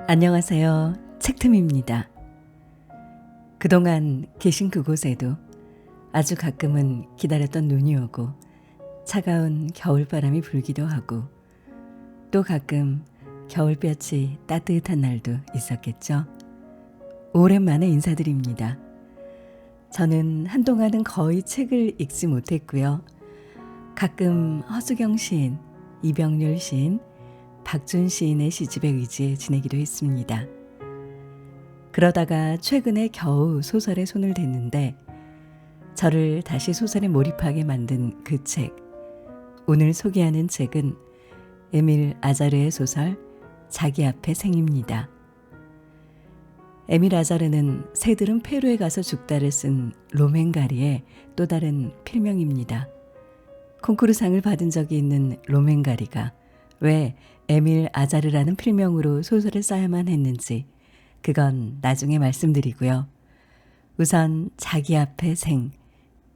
안녕하세요. 책틈입니다. 그동안 계신 그곳에도 아주 가끔은 기다렸던 눈이 오고 차가운 겨울바람이 불기도 하고 또 가끔 겨울볕이 따뜻한 날도 있었겠죠. 오랜만에 인사드립니다. 저는 한동안은 거의 책을 읽지 못했고요. 가끔 허수경 시인, 이병률 시인, 박준 시인의 시집에 의지해 지내기도 했습니다. 그러다가 최근에 겨우 소설에 손을 댔는데 저를 다시 소설에 몰입하게 만든 그 책. 오늘 소개하는 책은 에밀 아자르의 소설 자기 앞에 생입니다. 에밀 아자르는 새들은 페루에 가서 죽다를 쓴 로맹가리의 또 다른 필명입니다. 콩쿠르상을 받은 적이 있는 로맹가리가 왜 에밀 아자르라는 필명으로 소설을 써야만 했는지 그건 나중에 말씀드리고요. 우선 자기 앞에 생,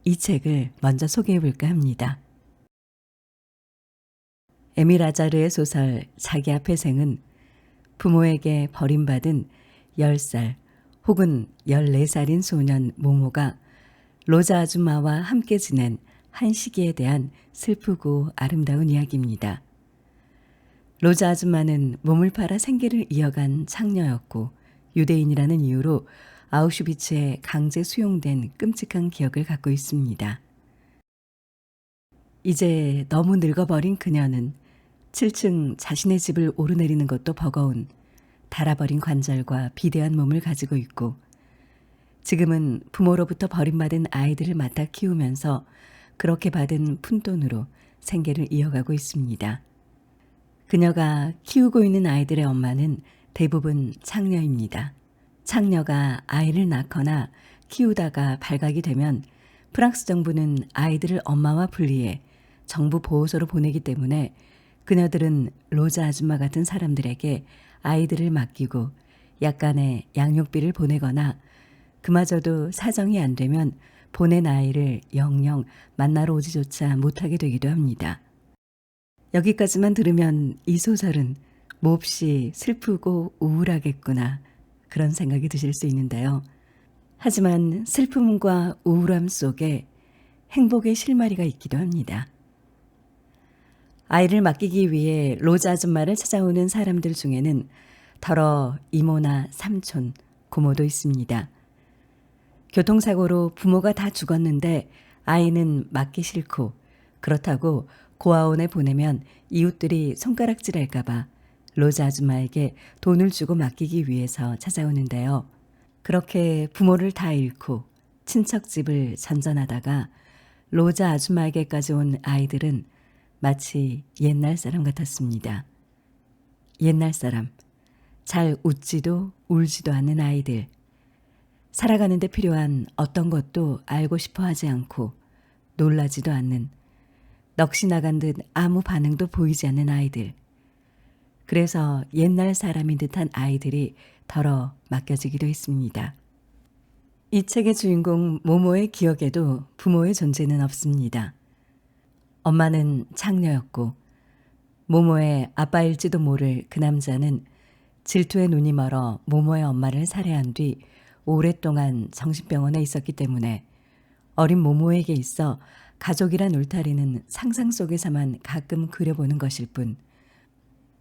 이 책을 먼저 소개해 볼까 합니다. 에밀 아자르의 소설 자기 앞에 생은 부모에게 버림받은 10살 혹은 14살인 소년 모모가 로자 아줌마와 함께 지낸 한 시기에 대한 슬프고 아름다운 이야기입니다. 로자 아줌마는 몸을 팔아 생계를 이어간 창녀였고 유대인이라는 이유로 아우슈비츠에 강제 수용된 끔찍한 기억을 갖고 있습니다. 이제 너무 늙어버린 그녀는 7층 자신의 집을 오르내리는 것도 버거운 닳아버린 관절과 비대한 몸을 가지고 있고 지금은 부모로부터 버림받은 아이들을 맡아 키우면서 그렇게 받은 푼돈으로 생계를 이어가고 있습니다. 그녀가 키우고 있는 아이들의 엄마는 대부분 창녀입니다. 창녀가 아이를 낳거나 키우다가 발각이 되면 프랑스 정부는 아이들을 엄마와 분리해 정부 보호소로 보내기 때문에 그녀들은 로자 아줌마 같은 사람들에게 아이들을 맡기고 약간의 양육비를 보내거나 그마저도 사정이 안 되면 보낸 아이를 영영 만나러 오지조차 못하게 되기도 합니다. 여기까지만 들으면 이 소설은 몹시 슬프고 우울하겠구나 그런 생각이 드실 수 있는데요. 하지만 슬픔과 우울함 속에 행복의 실마리가 있기도 합니다. 아이를 맡기기 위해 로자 아줌마를 찾아오는 사람들 중에는 더러 이모나 삼촌, 고모도 있습니다. 교통사고로 부모가 다 죽었는데 아이는 맡기 싫고 그렇다고 고아원에 보내면 이웃들이 손가락질할까봐 로자 아줌마에게 돈을 주고 맡기기 위해서 찾아오는데요. 그렇게 부모를 다 잃고 친척집을 전전하다가 로자 아줌마에게까지 온 아이들은 마치 옛날 사람 같았습니다. 옛날 사람, 잘 웃지도 울지도 않는 아이들, 살아가는 데 필요한 어떤 것도 알고 싶어 하지 않고 놀라지도 않는 넋이 나간 듯 아무 반응도 보이지 않는 아이들. 그래서 옛날 사람인 듯한 아이들이 덜어 맡겨지기도 했습니다. 이 책의 주인공 모모의 기억에도 부모의 존재는 없습니다. 엄마는 창녀였고 모모의 아빠일지도 모를 그 남자는 질투에 눈이 멀어 모모의 엄마를 살해한 뒤 오랫동안 정신병원에 있었기 때문에 어린 모모에게 있어 가족이란 울타리는 상상 속에서만 가끔 그려보는 것일 뿐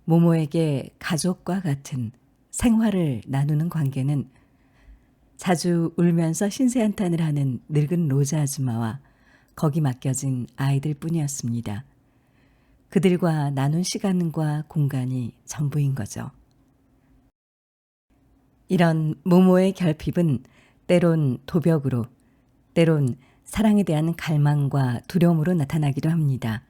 모모에게 가족과 같은 생활을 나누는 관계는 자주 울면서 신세한탄을 하는 늙은 로자 아줌마와 거기 맡겨진 아이들 뿐이었습니다. 그들과 나눈 시간과 공간이 전부인 거죠. 이런 모모의 결핍은 때론 도벽으로, 때론 사랑에 대한 갈망과 두려움으로 나타나기도 합니다.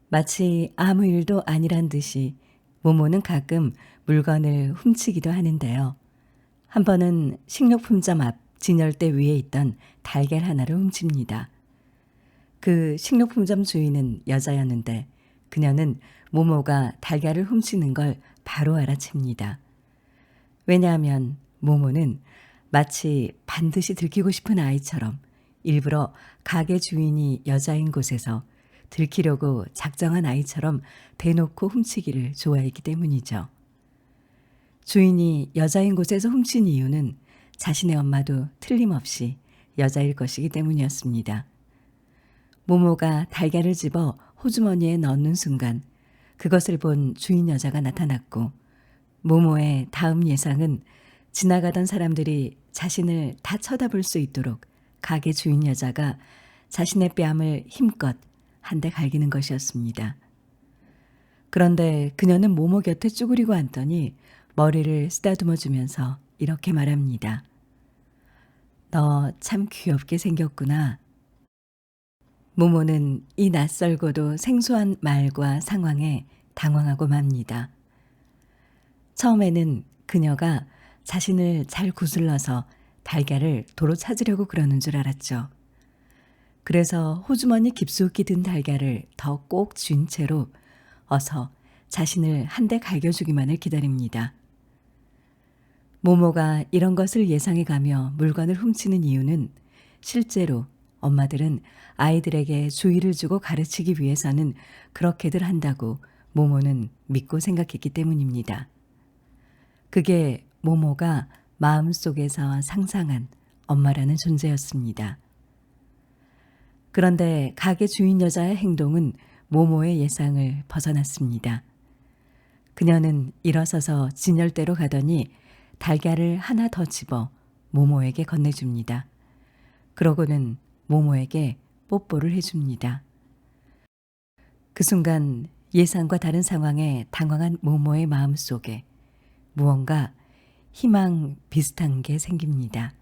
마치 아무 일도 아니란 듯이 모모는 가끔 물건을 훔치기도 하는데요. 한 번은 식료품점 앞 진열대 위에 있던 달걀 하나를 훔칩니다. 그 식료품점 주인은 여자였는데 그녀는 모모가 달걀을 훔치는 걸 바로 알아챕니다. 왜냐하면 모모는 마치 반드시 들키고 싶은 아이처럼 일부러 가게 주인이 여자인 곳에서 들키려고 작정한 아이처럼 대놓고 훔치기를 좋아했기 때문이죠. 주인이 여자인 곳에서 훔친 이유는 자신의 엄마도 틀림없이 여자일 것이기 때문이었습니다. 모모가 달걀을 집어 호주머니에 넣는 순간 그것을 본 주인 여자가 나타났고, 모모의 다음 예상은 지나가던 사람들이 자신을 다 쳐다볼 수 있도록 가게 주인 여자가 자신의 뺨을 힘껏 한 대 갈기는 것이었습니다. 그런데 그녀는 모모 곁에 쭈그리고 앉더니 머리를 쓰다듬어 주면서 이렇게 말합니다. 너 참 귀엽게 생겼구나. 모모는 이 낯설고도 생소한 말과 상황에 당황하고 맙니다. 처음에는 그녀가 자신을 잘 구슬러서 달걀을 도로 찾으려고 그러는 줄 알았죠. 그래서 호주머니 깊숙이 든 달걀을 더 꼭 쥔 채로 어서 자신을 한 대 갈겨주기만을 기다립니다. 모모가 이런 것을 예상해 가며 물건을 훔치는 이유는 실제로 엄마들은 아이들에게 주의를 주고 가르치기 위해서는 그렇게들 한다고 모모는 믿고 생각했기 때문입니다. 그게 모모가 마음속에서 상상한 엄마라는 존재였습니다. 그런데 가게 주인 여자의 행동은 모모의 예상을 벗어났습니다. 그녀는 일어서서 진열대로 가더니 달걀을 하나 더 집어 모모에게 건네줍니다. 그러고는 모모에게 뽀뽀를 해줍니다. 그 순간 예상과 다른 상황에 당황한 모모의 마음속에 무언가 희망 비슷한 게 생깁니다.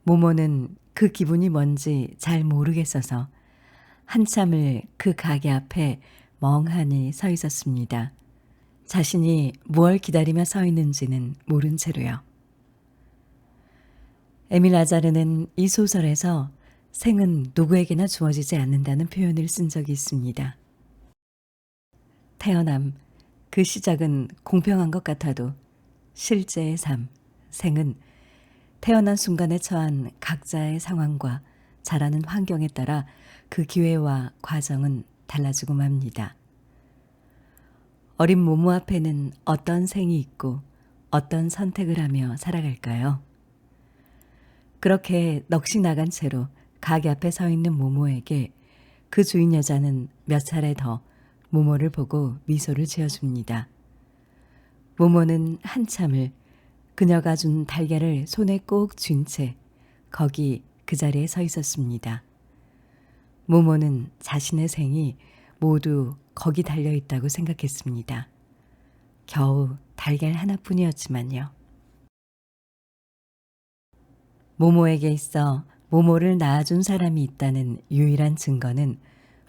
모모는 그 기분이 뭔지 잘 모르겠어서 한참을 그 가게 앞에 멍하니 서 있었습니다. 자신이 무얼 기다리며 서 있는지는 모른 채로요. 에밀 아자르는 이 소설에서 생은 누구에게나 주어지지 않는다는 표현을 쓴 적이 있습니다. 태어남, 그 시작은 공평한 것 같아도 실제의 삶, 생은 태어난 순간에 처한 각자의 상황과 자라는 환경에 따라 그 기회와 과정은 달라지고 맙니다. 어린 모모 앞에는 어떤 생이 있고 어떤 선택을 하며 살아갈까요? 그렇게 넋이 나간 채로 가게 앞에 서 있는 모모에게 그 주인 여자는 몇 차례 더 모모를 보고 미소를 지어줍니다. 모모는 한참을 그녀가 준 달걀을 손에 꼭 쥔 채 거기 그 자리에 서 있었습니다. 모모는 자신의 생이 모두 거기 달려있다고 생각했습니다. 겨우 달걀 하나뿐이었지만요. 모모에게 있어 모모를 낳아준 사람이 있다는 유일한 증거는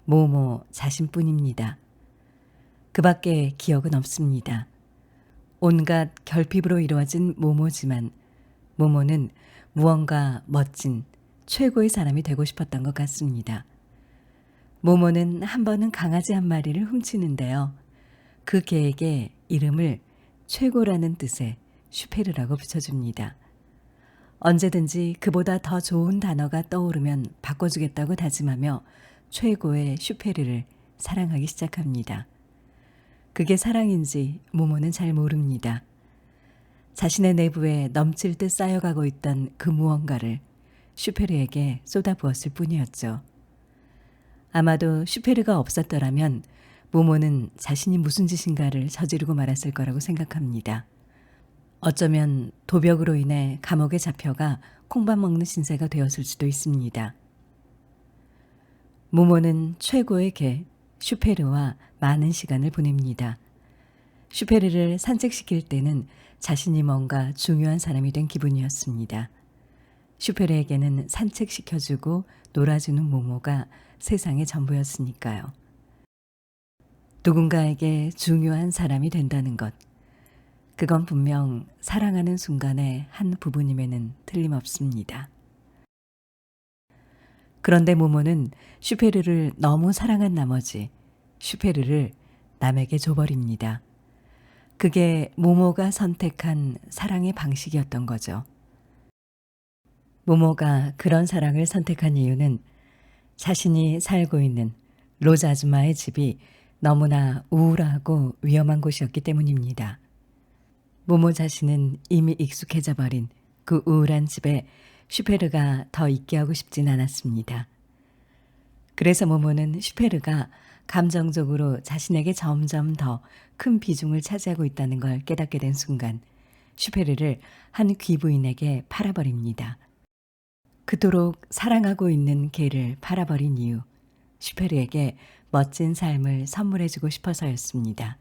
모모 자신뿐입니다. 그 밖에 기억은 없습니다. 온갖 결핍으로 이루어진 모모지만 모모는 무언가 멋진 최고의 사람이 되고 싶었던 것 같습니다. 모모는 한 번은 강아지 한 마리를 훔치는데요. 그 개에게 이름을 최고라는 뜻의 슈페르라고 붙여줍니다. 언제든지 그보다 더 좋은 단어가 떠오르면 바꿔주겠다고 다짐하며 최고의 슈페르를 사랑하기 시작합니다. 그게 사랑인지 모모는 잘 모릅니다. 자신의 내부에 넘칠 듯 쌓여가고 있던 그 무언가를 슈페르에게 쏟아부었을 뿐이었죠. 아마도 슈페르가 없었더라면 모모는 자신이 무슨 짓인가를 저지르고 말았을 거라고 생각합니다. 어쩌면 도벽으로 인해 감옥에 잡혀가 콩밥 먹는 신세가 되었을 수도 있습니다. 모모는 최고의 개 슈페르와 많은 시간을 보냅니다. 슈페르를 산책시킬 때는 자신이 뭔가 중요한 사람이 된 기분이었습니다. 슈페르에게는 산책시켜주고 놀아주는 모모가 세상의 전부였으니까요. 누군가에게 중요한 사람이 된다는 것, 그건 분명 사랑하는 순간의 한 부분임에는 틀림없습니다. 그런데 모모는 슈페르를 너무 사랑한 나머지 슈페르를 남에게 줘버립니다. 그게 모모가 선택한 사랑의 방식이었던 거죠. 모모가 그런 사랑을 선택한 이유는 자신이 살고 있는 로즈 아줌마의 집이 너무나 우울하고 위험한 곳이었기 때문입니다. 모모 자신은 이미 익숙해져 버린 그 우울한 집에 슈페르가 더 있게 하고 싶진 않았습니다. 그래서 모모는 슈페르가 감정적으로 자신에게 점점 더 큰 비중을 차지하고 있다는 걸 깨닫게 된 순간 슈페르를 한 귀부인에게 팔아버립니다. 그토록 사랑하고 있는 개를 팔아버린 이유, 슈페르에게 멋진 삶을 선물해주고 싶어서였습니다.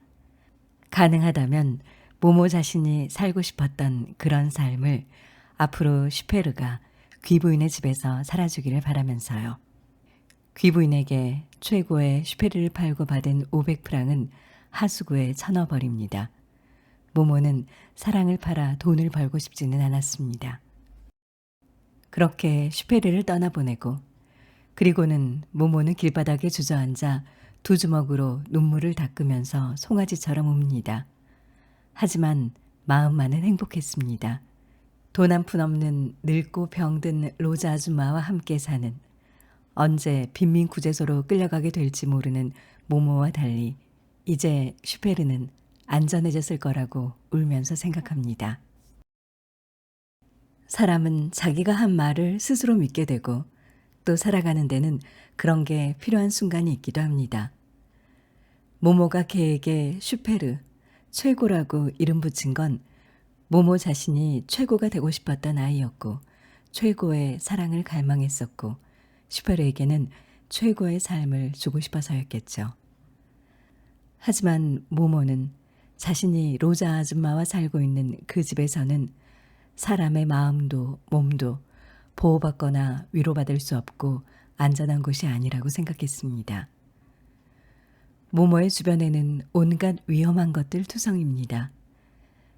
가능하다면 모모 자신이 살고 싶었던 그런 삶을 앞으로 슈페르가 귀부인의 집에서 살아주기를 바라면서요. 귀부인에게 최고의 슈페르를 팔고 받은 500프랑은 하수구에 쳐넣어버립니다. 모모는 사랑을 팔아 돈을 벌고 싶지는 않았습니다. 그렇게 슈페르를 떠나보내고 그리고는 모모는 길바닥에 주저앉아 두 주먹으로 눈물을 닦으면서 송아지처럼 웁니다. 하지만 마음만은 행복했습니다. 돈 한 푼 없는 늙고 병든 로자 아줌마와 함께 사는, 언제 빈민구제소로 끌려가게 될지 모르는 모모와 달리 이제 슈페르는 안전해졌을 거라고 울면서 생각합니다. 사람은 자기가 한 말을 스스로 믿게 되고 또 살아가는 데는 그런 게 필요한 순간이 있기도 합니다. 모모가 걔에게 슈페르, 최고라고 이름 붙인 건 모모 자신이 최고가 되고 싶었던 아이였고 최고의 사랑을 갈망했었고 슈페르에게는 최고의 삶을 주고 싶어서였겠죠. 하지만 모모는 자신이 로자 아줌마와 살고 있는 그 집에서는 사람의 마음도 몸도 보호받거나 위로받을 수 없고 안전한 곳이 아니라고 생각했습니다. 모모의 주변에는 온갖 위험한 것들 투성입니다.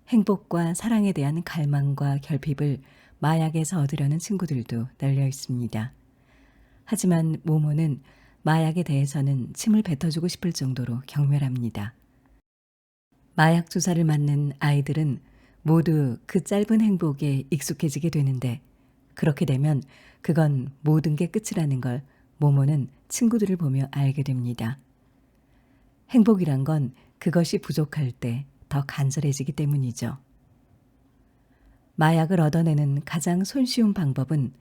행복과 사랑에 대한 갈망과 결핍을 마약에서 얻으려는 친구들도 널려 있습니다. 하지만 모모는 마약에 대해서는 침을 뱉어주고 싶을 정도로 경멸합니다. 마약 주사를 맞는 아이들은 모두 그 짧은 행복에 익숙해지게 되는데 그렇게 되면 그건 모든 게 끝이라는 걸 모모는 친구들을 보며 알게 됩니다. 행복이란 건 그것이 부족할 때 더 간절해지기 때문이죠. 마약을 얻어내는 가장 손쉬운 방법은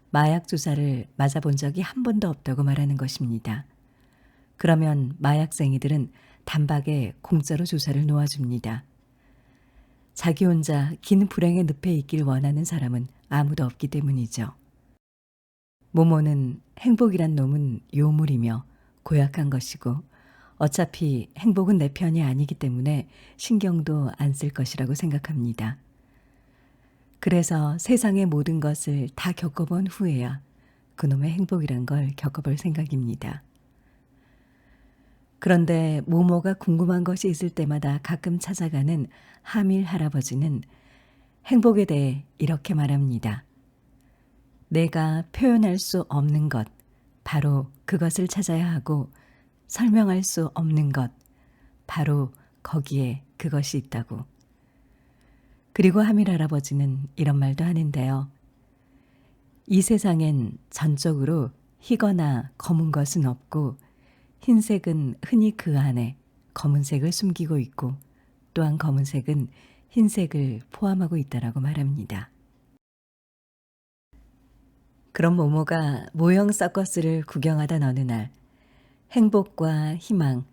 마약 주사를 맞아본 적이 한 번도 없다고 말하는 것입니다. 그러면 마약쟁이들은 단박에 공짜로 주사를 놓아줍니다. 자기 혼자 긴 불행의 늪에 있길 원하는 사람은 아무도 없기 때문이죠. 모모는 행복이란 놈은 요물이며 고약한 것이고 어차피 행복은 내 편이 아니기 때문에 신경도 안 쓸 것이라고 생각합니다. 그래서 세상의 모든 것을 다 겪어본 후에야 그놈의 행복이란 걸 겪어볼 생각입니다. 그런데 모모가 궁금한 것이 있을 때마다 가끔 찾아가는 하밀 할아버지는 행복에 대해 이렇게 말합니다. 내가 표현할 수 없는 것, 바로 그것을 찾아야 하고 설명할 수 없는 것, 바로 거기에 그것이 있다고. 그리고 하밀 할아버지는 이런 말도 하는데요. 이 세상엔 전적으로 희거나 검은 것은 없고 흰색은 흔히 그 안에 검은색을 숨기고 있고 또한 검은색은 흰색을 포함하고 있다라고 말합니다. 그런 모모가 모형 서커스를 구경하던 어느 날 행복과 희망,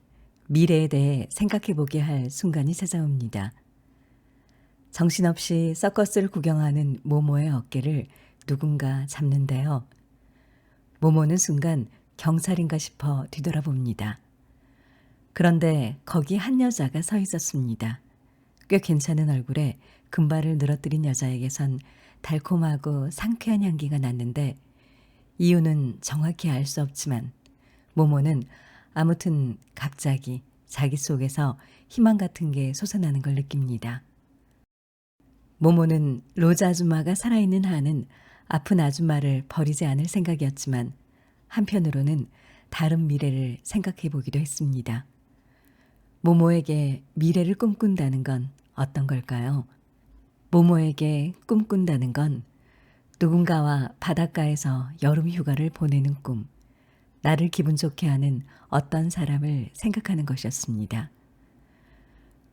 미래에 대해 생각해보게 할 순간이 찾아옵니다. 정신없이 서커스를 구경하는 모모의 어깨를 누군가 잡는데요. 모모는 순간 경찰인가 싶어 뒤돌아봅니다. 그런데 거기 한 여자가 서 있었습니다. 꽤 괜찮은 얼굴에 금발을 늘어뜨린 여자에게선 달콤하고 상쾌한 향기가 났는데 이유는 정확히 알 수 없지만 모모는 아무튼 갑자기 자기 속에서 희망 같은 게 솟아나는 걸 느낍니다. 모모는 로자 아줌마가 살아있는 한은 아픈 아줌마를 버리지 않을 생각이었지만 한편으로는 다른 미래를 생각해 보기도 했습니다. 모모에게 미래를 꿈꾼다는 건 어떤 걸까요? 모모에게 꿈꾼다는 건 누군가와 바닷가에서 여름 휴가를 보내는 꿈, 나를 기분 좋게 하는 어떤 사람을 생각하는 것이었습니다.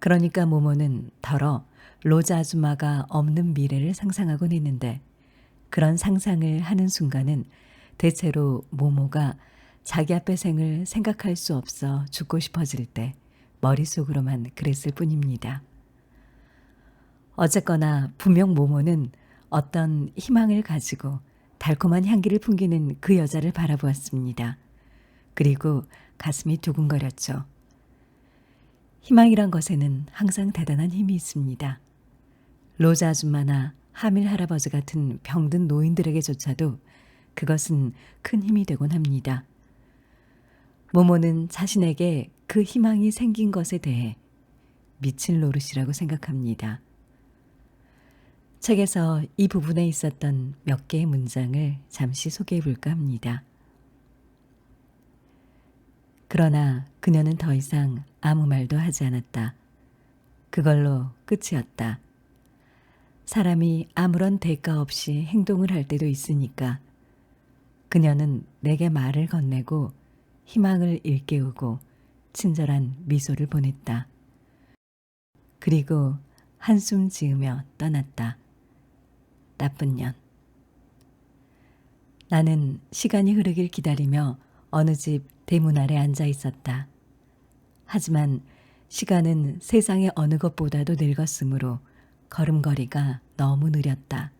그러니까 모모는 덜어 로자 아줌마가 없는 미래를 상상하곤 했는데 그런 상상을 하는 순간은 대체로 모모가 자기 앞의 생을 생각할 수 없어 죽고 싶어질 때 머릿속으로만 그랬을 뿐입니다. 어쨌거나 분명 모모는 어떤 희망을 가지고 달콤한 향기를 풍기는 그 여자를 바라보았습니다. 그리고 가슴이 두근거렸죠. 희망이란 것에는 항상 대단한 힘이 있습니다. 로자 아줌마나 하밀 할아버지 같은 병든 노인들에게조차도 그것은 큰 힘이 되곤 합니다. 모모는 자신에게 그 희망이 생긴 것에 대해 미칠 노릇이라고 생각합니다. 책에서 이 부분에 있었던 몇 개의 문장을 잠시 소개해 볼까 합니다. 그러나 그녀는 더 이상 아무 말도 하지 않았다. 그걸로 끝이었다. 사람이 아무런 대가 없이 행동을 할 때도 있으니까 그녀는 내게 말을 건네고 희망을 일깨우고 친절한 미소를 보냈다. 그리고 한숨 지으며 떠났다. 나쁜 년. 나는 시간이 흐르길 기다리며 어느 집 대문 아래 앉아 있었다. 하지만 시간은 세상의 어느 것보다도 늙었으므로 걸음걸이가 너무 느렸다.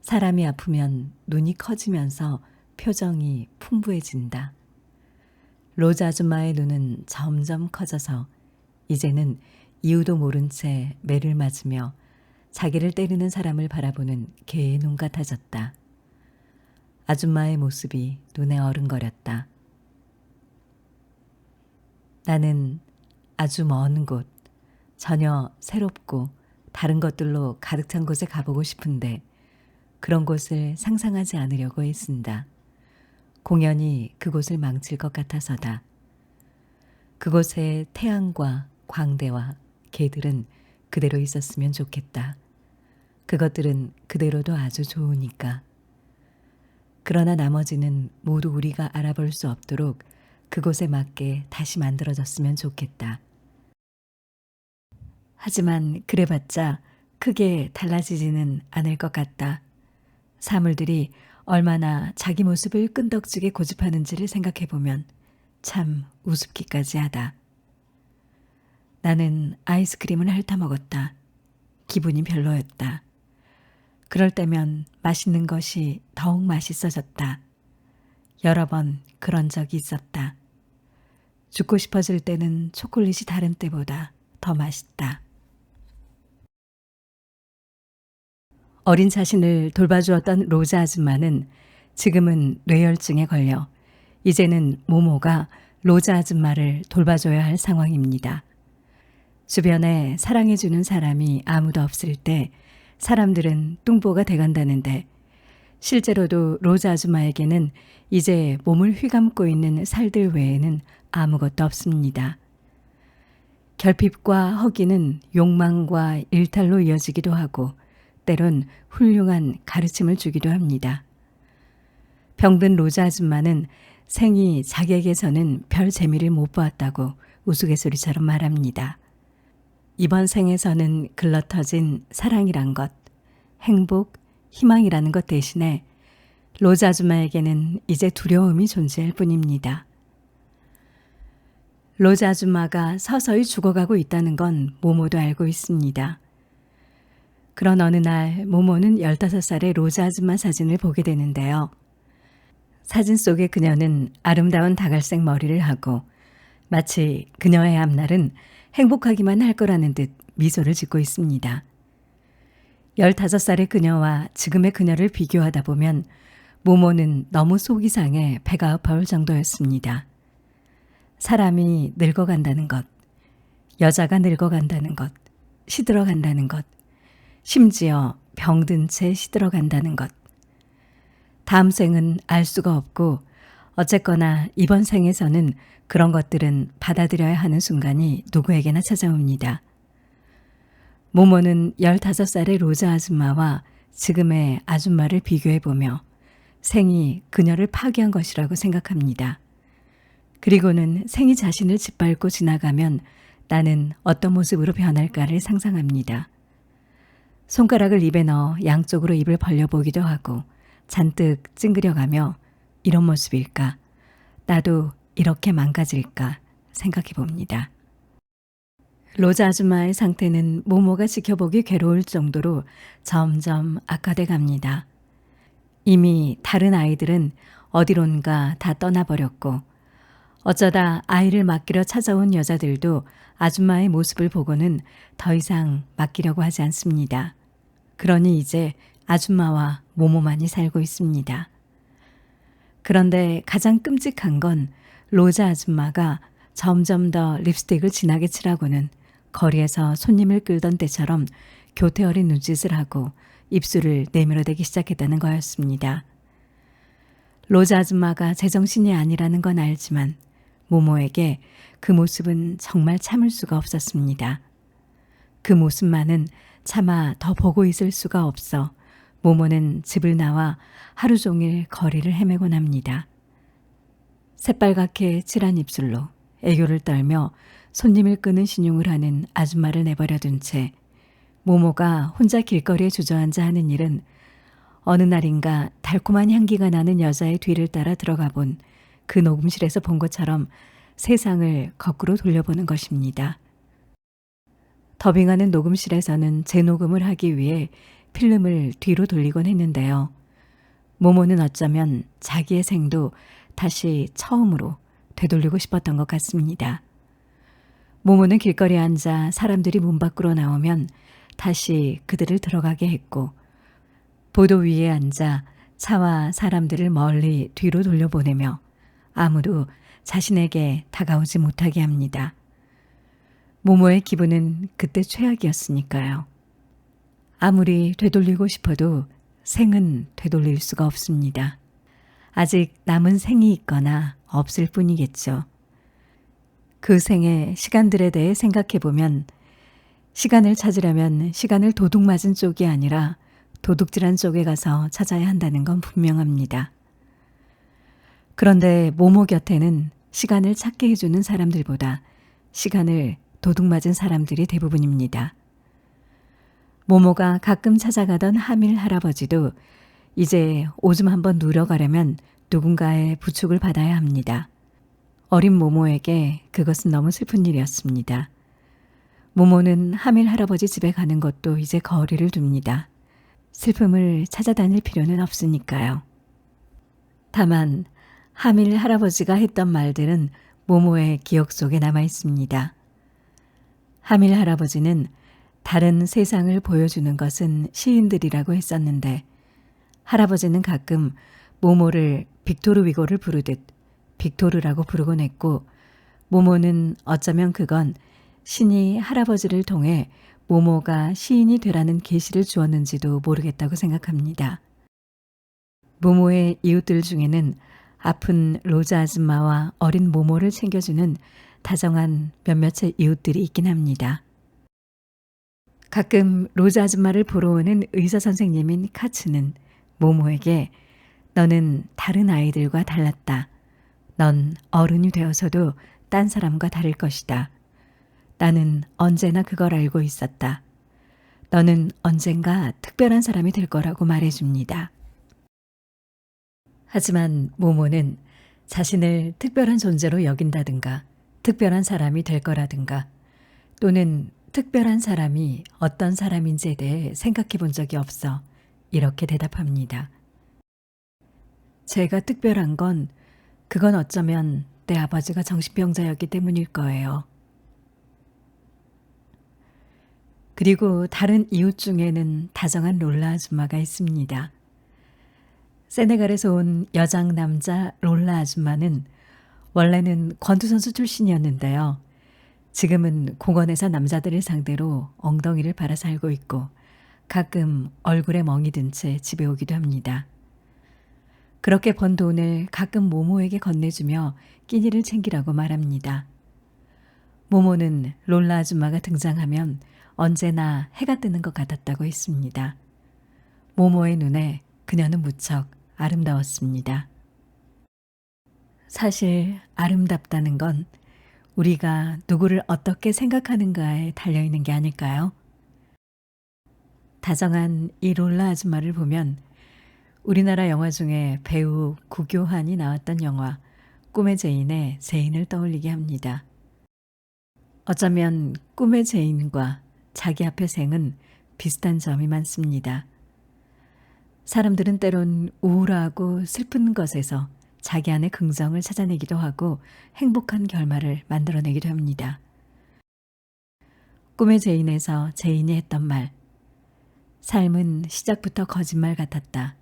사람이 아프면 눈이 커지면서 표정이 풍부해진다. 로자 아줌마의 눈은 점점 커져서 이제는 이유도 모른 채 매를 맞으며 자기를 때리는 사람을 바라보는 개의 눈 같아졌다. 아줌마의 모습이 눈에 어른거렸다. 나는 아주 먼 곳, 전혀 새롭고 다른 것들로 가득 찬 곳에 가보고 싶은데 그런 곳을 상상하지 않으려고 애쓴다. 공연히 그곳을 망칠 것 같아서다. 그곳에 태양과 광대와 개들은 그대로 있었으면 좋겠다. 그것들은 그대로도 아주 좋으니까. 그러나 나머지는 모두 우리가 알아볼 수 없도록 그곳에 맞게 다시 만들어졌으면 좋겠다. 하지만 그래봤자 크게 달라지지는 않을 것 같다. 사물들이 얼마나 자기 모습을 끈덕지게 고집하는지를 생각해보면 참 우습기까지 하다. 나는 아이스크림을 핥아 먹었다. 기분이 별로였다. 그럴 때면 맛있는 것이 더욱 맛있어졌다. 여러 번 그런 적이 있었다. 죽고 싶어질 때는 초콜릿이 다른 때보다 더 맛있다. 어린 자신을 돌봐주었던 로자 아줌마는 지금은 뇌혈증에 걸려 이제는 모모가 로자 아줌마를 돌봐줘야 할 상황입니다. 주변에 사랑해주는 사람이 아무도 없을 때 사람들은 뚱보가 돼간다는데 실제로도 로자 아줌마에게는 이제 몸을 휘감고 있는 살들 외에는 아무것도 없습니다. 결핍과 허기는 욕망과 일탈로 이어지기도 하고 때론 훌륭한 가르침을 주기도 합니다. 병든 로자 아줌마는 생이 자기에게서는 별 재미를 못 보았다고 우스갯소리처럼 말합니다. 이번 생에서는 글러터진 사랑이란 것, 행복, 희망이라는 것 대신에 로자 아줌마에게는 이제 두려움이 존재할 뿐입니다. 로자 아줌마가 서서히 죽어가고 있다는 건 모모도 알고 있습니다. 그런 어느 날 모모는 15살의 로자 아줌마 사진을 보게 되는데요. 사진 속의 그녀는 아름다운 다갈색 머리를 하고 마치 그녀의 앞날은 행복하기만 할 거라는 듯 미소를 짓고 있습니다. 15살의 그녀와 지금의 그녀를 비교하다 보면 모모는 너무 속이 상해 배가 아파올 정도였습니다. 사람이 늙어간다는 것, 여자가 늙어간다는 것, 시들어간다는 것, 심지어 병든 채 시들어간다는 것. 다음 생은 알 수가 없고 어쨌거나 이번 생에서는 그런 것들은 받아들여야 하는 순간이 누구에게나 찾아옵니다. 모모는 15살의 로자 아줌마와 지금의 아줌마를 비교해보며 생이 그녀를 파괴한 것이라고 생각합니다. 그리고는 생이 자신을 짓밟고 지나가면 나는 어떤 모습으로 변할까를 상상합니다. 손가락을 입에 넣어 양쪽으로 입을 벌려보기도 하고 잔뜩 찡그려가며 이런 모습일까? 나도 이렇게 망가질까? 생각해 봅니다. 로자 아줌마의 상태는 모모가 지켜보기 괴로울 정도로 점점 악화돼 갑니다. 이미 다른 아이들은 어디론가 다 떠나버렸고 어쩌다 아이를 맡기러 찾아온 여자들도 아줌마의 모습을 보고는 더 이상 맡기려고 하지 않습니다. 그러니 이제 아줌마와 모모만이 살고 있습니다. 그런데 가장 끔찍한 건 로자 아줌마가 점점 더 립스틱을 진하게 칠하고는 거리에서 손님을 끌던 때처럼 교태 어린 눈짓을 하고 입술을 내밀어대기 시작했다는 거였습니다. 로자 아줌마가 제정신이 아니라는 건 알지만 모모에게 그 모습은 정말 참을 수가 없었습니다. 그 모습만은 차마 더 보고 있을 수가 없어 모모는 집을 나와 하루 종일 거리를 헤매곤 합니다. 새빨갛게 칠한 입술로 애교를 떨며 손님을 끄는 신용을 하는 아줌마를 내버려둔 채 모모가 혼자 길거리에 주저앉아 하는 일은 어느 날인가 달콤한 향기가 나는 여자의 뒤를 따라 들어가 본 그 녹음실에서 본 것처럼 세상을 거꾸로 돌려보는 것입니다. 더빙하는 녹음실에서는 재녹음을 하기 위해 필름을 뒤로 돌리곤 했는데요. 모모는 어쩌면 자기의 생도 다시 처음으로 되돌리고 싶었던 것 같습니다. 모모는 길거리에 앉아 사람들이 문 밖으로 나오면 다시 그들을 들어가게 했고 보도 위에 앉아 차와 사람들을 멀리 뒤로 돌려보내며 아무도 자신에게 다가오지 못하게 합니다. 모모의 기분은 그때 최악이었으니까요. 아무리 되돌리고 싶어도 생은 되돌릴 수가 없습니다. 아직 남은 생이 있거나 없을 뿐이겠죠. 그 생의 시간들에 대해 생각해보면 시간을 찾으려면 시간을 도둑 맞은 쪽이 아니라 도둑질한 쪽에 가서 찾아야 한다는 건 분명합니다. 그런데 모모 곁에는 시간을 찾게 해주는 사람들보다 시간을 도둑 맞은 사람들이 대부분입니다. 모모가 가끔 찾아가던 하밀 할아버지도 이제 오줌 한번 누려가려면 누군가의 부축을 받아야 합니다. 어린 모모에게 그것은 너무 슬픈 일이었습니다. 모모는 하밀 할아버지 집에 가는 것도 이제 거리를 둡니다. 슬픔을 찾아다닐 필요는 없으니까요. 다만 하밀 할아버지가 했던 말들은 모모의 기억 속에 남아 있습니다. 하밀 할아버지는 다른 세상을 보여주는 것은 시인들이라고 했었는데 할아버지는 가끔 모모를 빅토르 위고를 부르듯 빅토르라고 부르곤 했고 모모는 어쩌면 그건 신이 할아버지를 통해 모모가 시인이 되라는 계시를 주었는지도 모르겠다고 생각합니다. 모모의 이웃들 중에는 아픈 로자 아줌마와 어린 모모를 챙겨주는 다정한 몇몇의 이웃들이 있긴 합니다. 가끔 로자 아줌마를 보러 오는 의사 선생님인 카츠는 모모에게 너는 다른 아이들과 달랐다. 넌 어른이 되어서도 딴 사람과 다를 것이다. 나는 언제나 그걸 알고 있었다. 너는 언젠가 특별한 사람이 될 거라고 말해줍니다. 하지만 모모는 자신을 특별한 존재로 여긴다든가 특별한 사람이 될 거라든가 또는 특별한 사람이 어떤 사람인지에 대해 생각해 본 적이 없어 이렇게 대답합니다. 제가 특별한 건 그건 어쩌면 내 아버지가 정신병자였기 때문일 거예요. 그리고 다른 이웃 중에는 다정한 롤라 아줌마가 있습니다. 세네갈에서 온 여장 남자 롤라 아줌마는 원래는 권투선수 출신이었는데요. 지금은 공원에서 남자들을 상대로 엉덩이를 팔아 살고 있고 가끔 얼굴에 멍이 든 채 집에 오기도 합니다. 그렇게 번 돈을 가끔 모모에게 건네주며 끼니를 챙기라고 말합니다. 모모는 롤라 아줌마가 등장하면 언제나 해가 뜨는 것 같았다고 했습니다. 모모의 눈에 그녀는 무척 아름다웠습니다. 사실 아름답다는 건 우리가 누구를 어떻게 생각하는가에 달려있는 게 아닐까요? 다정한 이 롤라 아줌마를 보면 우리나라 영화 중에 배우 구교환이 나왔던 영화 꿈의 제인의 제인을 떠올리게 합니다. 어쩌면 꿈의 제인과 자기 앞의 생은 비슷한 점이 많습니다. 사람들은 때론 우울하고 슬픈 것에서 자기 안의 긍정을 찾아내기도 하고 행복한 결말을 만들어내기도 합니다. 꿈의 제인에서 제인이 했던 말, 삶은 시작부터 거짓말 같았다.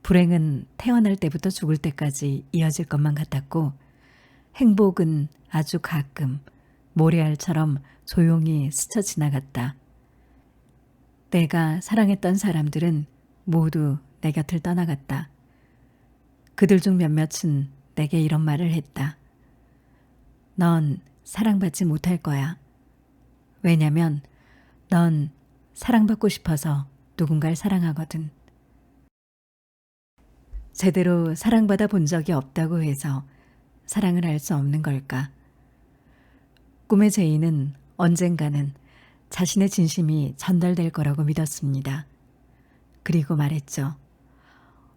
불행은 태어날 때부터 죽을 때까지 이어질 것만 같았고 행복은 아주 가끔 모래알처럼 조용히 스쳐 지나갔다. 내가 사랑했던 사람들은 모두 내 곁을 떠나갔다. 그들 중 몇몇은 내게 이런 말을 했다. 넌 사랑받지 못할 거야. 왜냐면 넌 사랑받고 싶어서 누군가를 사랑하거든. 제대로 사랑받아 본 적이 없다고 해서 사랑을 할 수 없는 걸까? 꿈의 제인은 언젠가는 자신의 진심이 전달될 거라고 믿었습니다. 그리고 말했죠.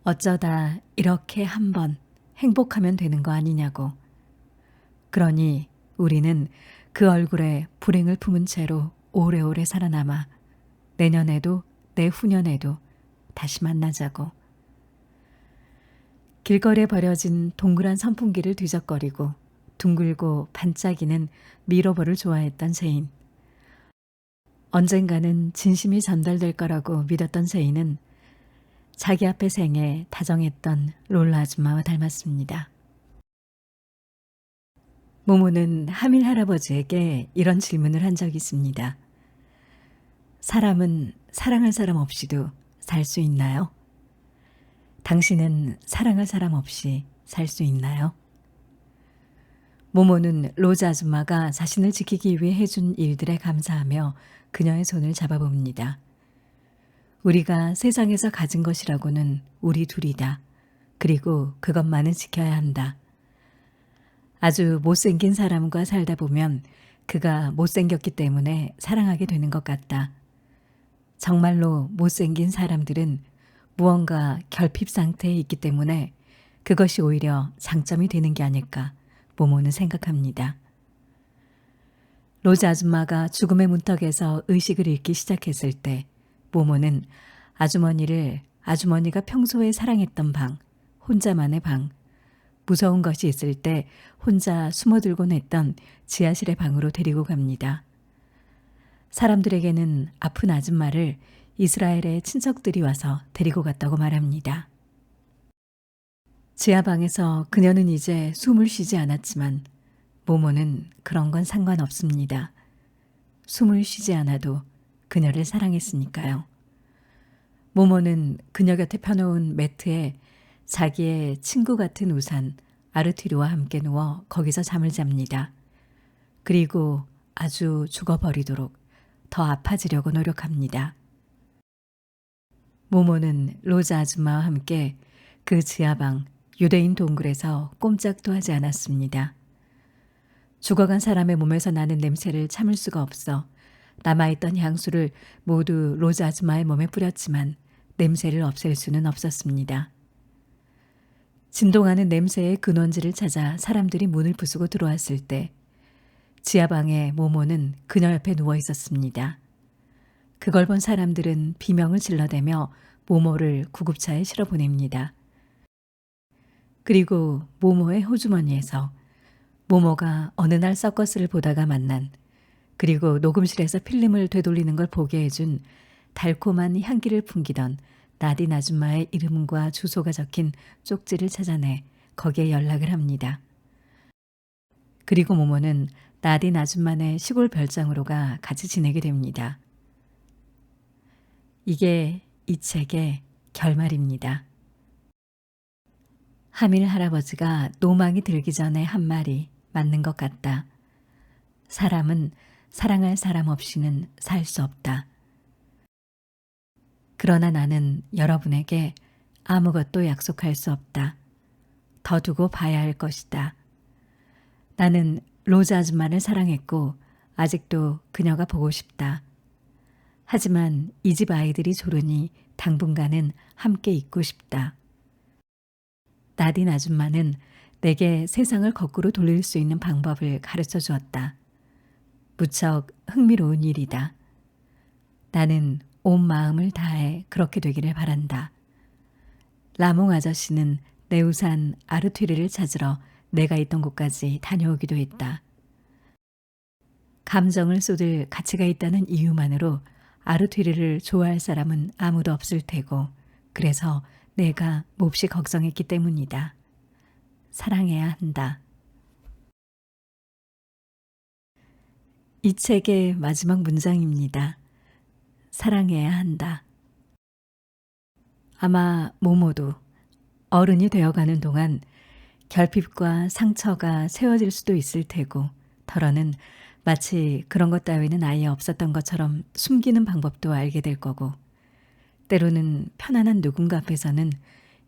어쩌다 이렇게 한번 행복하면 되는 거 아니냐고. 그러니 우리는 그 얼굴에 불행을 품은 채로 오래오래 살아남아 내년에도 내후년에도 다시 만나자고. 길거리에 버려진 동그란 선풍기를 뒤적거리고 둥글고 반짝이는 미러볼을 좋아했던 제인. 언젠가는 진심이 전달될 거라고 믿었던 제인은 자기 앞의 생에 다정했던 롤라 아줌마와 닮았습니다. 모모는 하밀 할아버지에게 이런 질문을 한 적이 있습니다. 사람은 사랑할 사람 없이도 살 수 있나요? 당신은 사랑할 사람 없이 살 수 있나요? 모모는 로즈 아줌마가 자신을 지키기 위해 해준 일들에 감사하며 그녀의 손을 잡아봅니다. 우리가 세상에서 가진 것이라고는 우리 둘이다. 그리고 그것만은 지켜야 한다. 아주 못생긴 사람과 살다 보면 그가 못생겼기 때문에 사랑하게 되는 것 같다. 정말로 못생긴 사람들은 무언가 결핍 상태에 있기 때문에 그것이 오히려 장점이 되는 게 아닐까 모모는 생각합니다. 로즈 아줌마가 죽음의 문턱에서 의식을 잃기 시작했을 때 모모는 아주머니가 평소에 사랑했던 방, 혼자만의 방, 무서운 것이 있을 때 혼자 숨어들곤 했던 지하실의 방으로 데리고 갑니다. 사람들에게는 아픈 아줌마를 이스라엘의 친척들이 와서 데리고 갔다고 말합니다. 지하방에서 그녀는 이제 숨을 쉬지 않았지만 모모는 그런 건 상관없습니다. 숨을 쉬지 않아도 그녀를 사랑했으니까요. 모모는 그녀 곁에 펴놓은 매트에 자기의 친구 같은 우산 아르티르와 함께 누워 거기서 잠을 잡니다. 그리고 아주 죽어버리도록 더 아파지려고 노력합니다. 모모는 로즈 아줌마와 함께 그 지하방 유대인 동굴에서 꼼짝도 하지 않았습니다. 죽어간 사람의 몸에서 나는 냄새를 참을 수가 없어 남아있던 향수를 모두 로즈 아줌마의 몸에 뿌렸지만 냄새를 없앨 수는 없었습니다. 진동하는 냄새의 근원지를 찾아 사람들이 문을 부수고 들어왔을 때 지하방에 모모는 그녀 옆에 누워 있었습니다. 그걸 본 사람들은 비명을 질러대며 모모를 구급차에 실어 보냅니다. 그리고 모모의 호주머니에서 모모가 어느 날 서커스를 보다가 만난 그리고 녹음실에서 필름을 되돌리는 걸 보게 해준 달콤한 향기를 풍기던 나딘 아줌마의 이름과 주소가 적힌 쪽지를 찾아내 거기에 연락을 합니다. 그리고 모모는 나딘 아줌마네 시골 별장으로 가 같이 지내게 됩니다. 이게 이 책의 결말입니다. 하밀 할아버지가 노망이 들기 전에 한 말이 맞는 것 같다. 사람은 사랑할 사람 없이는 살 수 없다. 그러나 나는 여러분에게 아무것도 약속할 수 없다. 더 두고 봐야 할 것이다. 나는 로즈 아줌마를 사랑했고 아직도 그녀가 보고 싶다. 하지만 이 집 아이들이 조르니 당분간은 함께 있고 싶다. 나딘 아줌마는 내게 세상을 거꾸로 돌릴 수 있는 방법을 가르쳐 주었다. 무척 흥미로운 일이다. 나는 온 마음을 다해 그렇게 되기를 바란다. 라몽 아저씨는 내 우산 아르투리를 찾으러 내가 있던 곳까지 다녀오기도 했다. 감정을 쏟을 가치가 있다는 이유만으로 아르투리를 좋아할 사람은 아무도 없을 테고, 그래서 내가 몹시 걱정했기 때문이다. 사랑해야 한다. 이 책의 마지막 문장입니다. 사랑해야 한다. 아마 모모도 어른이 되어가는 동안 결핍과 상처가 세워질 수도 있을 테고, 덜어는 마치 그런 것 따위는 아예 없었던 것처럼 숨기는 방법도 알게 될 거고, 때로는 편안한 누군가 앞에서는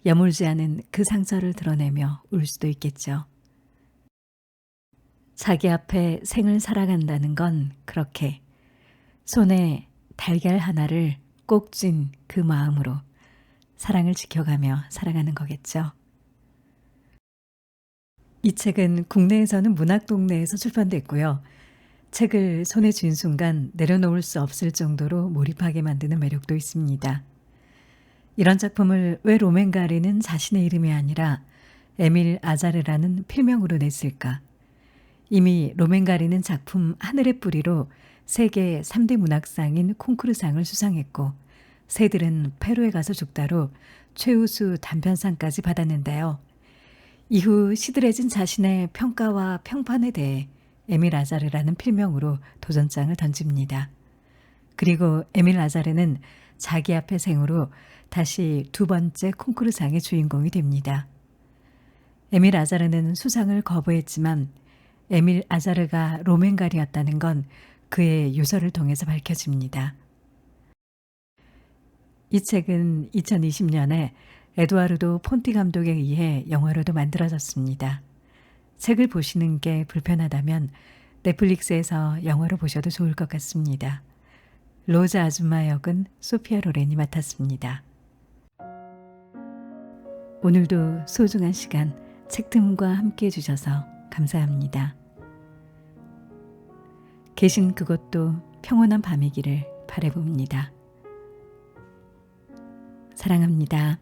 여물지 않은 그 상처를 드러내며 울 수도 있겠죠. 자기 앞에 생을 살아간다는 건 그렇게 손에 달걀 하나를 꼭 쥔 그 마음으로 사랑을 지켜가며 살아가는 거겠죠. 이 책은 국내에서는 문학동네에서 출판됐고요. 책을 손에 쥔 순간 내려놓을 수 없을 정도로 몰입하게 만드는 매력도 있습니다. 이런 작품을 왜 로맨가리는 자신의 이름이 아니라 에밀 아자르라는 필명으로 냈을까? 이미 로맨가리는 작품 하늘의 뿌리로 세계 3대 문학상인 콩쿠르상을 수상했고, 새들은 페루에 가서 죽다로 최우수 단편상까지 받았는데요. 이후 시들해진 자신의 평가와 평판에 대해 에밀 아자르라는 필명으로 도전장을 던집니다. 그리고 에밀 아자르는 자기 앞의 생으로 다시 두 번째 콩쿠르상의 주인공이 됩니다. 에밀 아자르는 수상을 거부했지만 에밀 아자르가 로맨가리였다는 건 그의 유서를 통해서 밝혀집니다. 이 책은 2020년에 에두아르도 폰티 감독에 의해 영화로도 만들어졌습니다. 책을 보시는 게 불편하다면 넷플릭스에서 영화로 보셔도 좋을 것 같습니다. 로즈 아줌마 역은 소피아 로렌이 맡았습니다. 오늘도 소중한 시간 책틈과 함께 해주셔서 감사합니다. 계신 그곳도 평온한 밤이기를 바라봅니다. 사랑합니다.